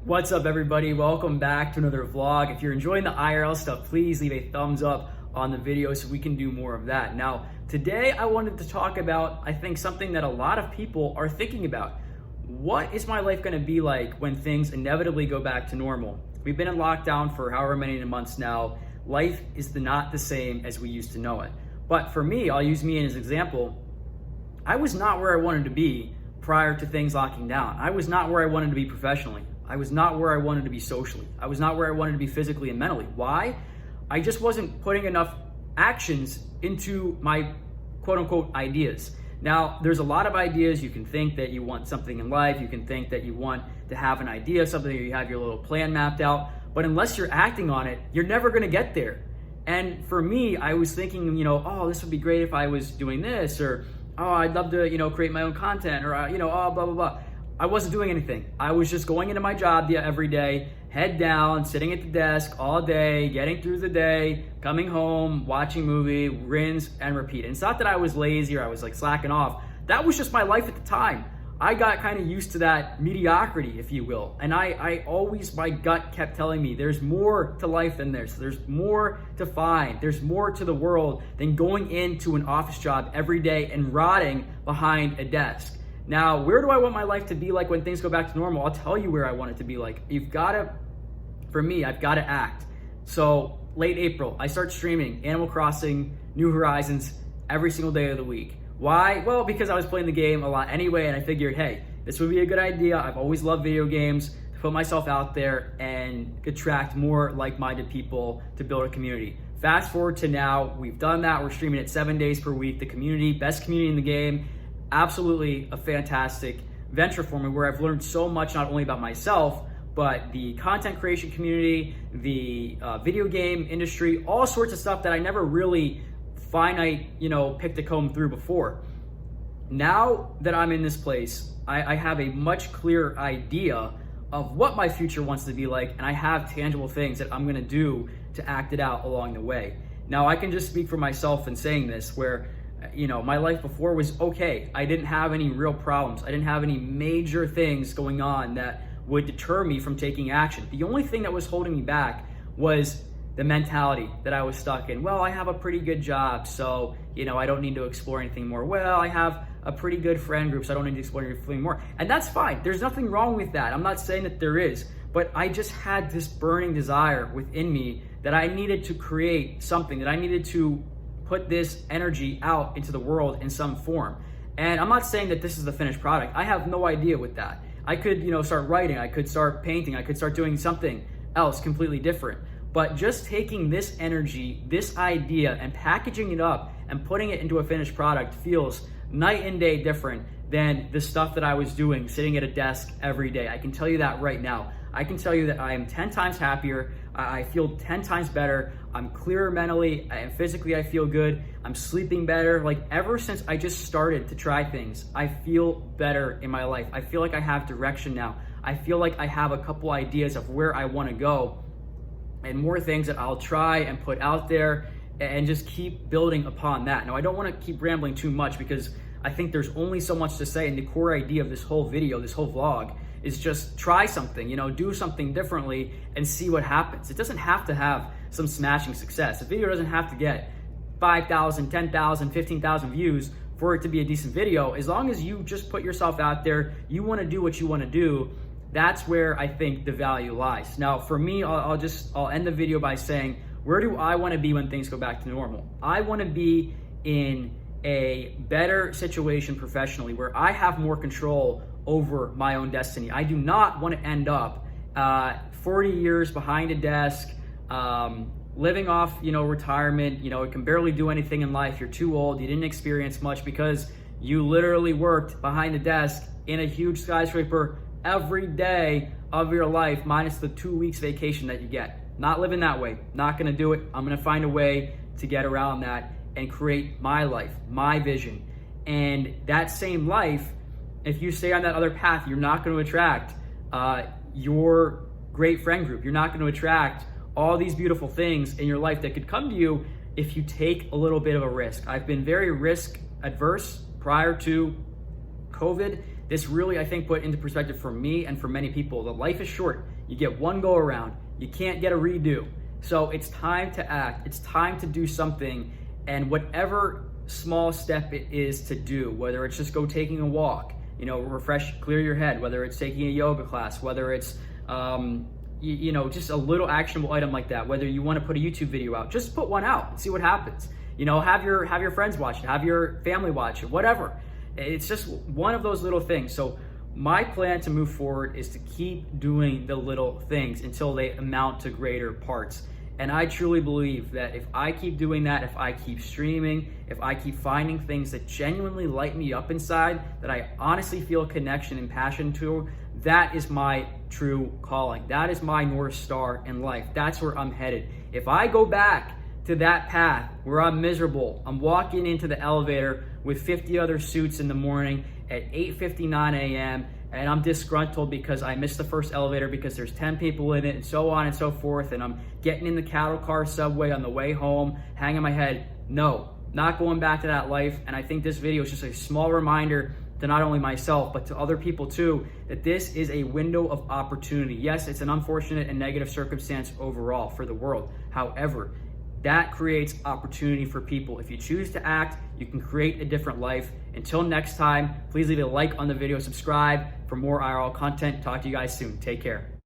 What's up, everybody? Welcome back to another vlog. If you're enjoying the IRL stuff, please leave a thumbs up on the video so we can do more of that. Now, today I wanted to talk about, I think, something that a lot of people are thinking about. What is my life gonna be like when things inevitably go back to normal? We've been in lockdown for however many months now. Life is not the same as we used to know it. But for me, I'll use me as an example. I was not where I wanted to be prior to things locking down. I was not where I wanted to be professionally. I was not where I wanted to be socially. I was not where I wanted to be physically and mentally. Why? I just wasn't putting enough actions into my quote unquote ideas. Now, there's a lot of ideas. You can think that you want something in life. You can think that you want to have an idea, something, you have your little plan mapped out. But unless you're acting on it, you're never gonna get there. And for me, I was thinking, oh, this would be great if I was doing this, or, oh, I'd love to, create my own content, or, oh, blah, blah, blah. I wasn't doing anything. I was just going into my job every day, head down, sitting at the desk all day, getting through the day, coming home, watching movie, rinse and repeat. And it's not that I was lazy or I was like slacking off. That was just my life at the time. I got kind of used to that mediocrity, if you will. And I always, my gut kept telling me there's more to life than this. There's more to find. There's more to the world than going into an office job every day and rotting behind a desk. Now, where do I want my life to be like when things go back to normal? I'll tell you where I want it to be like. For me, I've got to act. So late April, I start streaming Animal Crossing, New Horizons every single day of the week. Why? Well, because I was playing the game a lot anyway, and I figured, hey, this would be a good idea. I've always loved video games, to put myself out there and attract more like-minded people to build a community. Fast forward to now, we've done that. We're streaming it 7 days per week. The community, best community in the game. Absolutely a fantastic venture for me where I've learned so much, not only about myself, but the content creation community, the video game industry, all sorts of stuff that I never really picked a comb through before. Now that I'm in this place, I have a much clearer idea of what my future wants to be like, and I have tangible things that I'm gonna do to act it out along the way. Now, I can just speak for myself in saying this, where my life before was okay. I didn't have any real problems. I didn't have any major things going on that would deter me from taking action. The only thing that was holding me back was the mentality that I was stuck in. Well, I have a pretty good job, so, I don't need to explore anything more. Well, I have a pretty good friend group, so I don't need to explore anything more. And that's fine. There's nothing wrong with that. I'm not saying that there is, but I just had this burning desire within me that I needed to create something, that I needed to put this energy out into the world in some form. And I'm not saying that this is the finished product. I have no idea with that. I could, start writing, I could start painting, I could start doing something else completely different. But just taking this energy, this idea, and packaging it up and putting it into a finished product feels night and day different than the stuff that I was doing sitting at a desk every day. I can tell you that right now. I can tell you that I am 10 times happier. I feel 10 times better. I'm clearer mentally and physically. I feel good. I'm sleeping better. Like, ever since I just started to try things, I feel better in my life. I feel like I have direction now. I feel like I have a couple ideas of where I want to go and more things that I'll try and put out there and just keep building upon that. Now, I don't want to keep rambling too much because I think there's only so much to say, and the core idea of this whole video, this whole vlog, is just try something, do something differently and see what happens. It doesn't have to have some smashing success. The video doesn't have to get 5,000, 10,000, 15,000 views for it to be a decent video. As long as you just put yourself out there, you want to do what you want to do, that's where I think the value lies. Now, for me, I'll end the video by saying, where do I want to be when things go back to normal? I want to be in a better situation professionally where I have more control over my own destiny. I do not want to end up 40 years behind a desk, living off, retirement. You can barely do anything in life. You're too old. You didn't experience much because you literally worked behind a desk in a huge skyscraper every day of your life, minus the 2 weeks vacation that you get. Not living that way. Not gonna do it. I'm gonna find a way to get around that and create my life, my vision. And that same life, if you stay on that other path, you're not gonna attract your great friend group. You're not gonna attract all these beautiful things in your life that could come to you if you take a little bit of a risk. I've been very risk adverse prior to COVID, this really, I think, put into perspective for me and for many people that life is short. You get one go around. You can't get a redo. So it's time to act. It's time to do something. And whatever small step it is to do, whether it's just go taking a walk, refresh, clear your head, whether it's taking a yoga class, whether it's, just a little actionable item like that, whether you want to put a YouTube video out, just put one out and see what happens. Have your friends watch it, have your family watch it, whatever. It's just one of those little things. So my plan to move forward is to keep doing the little things until they amount to greater parts. And I truly believe that if I keep doing that, if I keep streaming, if I keep finding things that genuinely light me up inside, that I honestly feel connection and passion to, that is my true calling. That is my North Star in life. That's where I'm headed. If I go back to that path where I'm miserable, I'm walking into the elevator with 50 other suits in the morning at 8:59 a.m., and I'm disgruntled because I missed the first elevator because there's 10 people in it and so on and so forth, and I'm getting in the cattle car subway on the way home, hanging my head. No, not going back to that life. And I think this video is just a small reminder to not only myself, but to other people too, that this is a window of opportunity. Yes, it's an unfortunate and negative circumstance overall for the world. However, that creates opportunity for people. If you choose to act, you can create a different life. Until next time, please leave a like on the video, subscribe for more IRL content. Talk to you guys soon. Take care.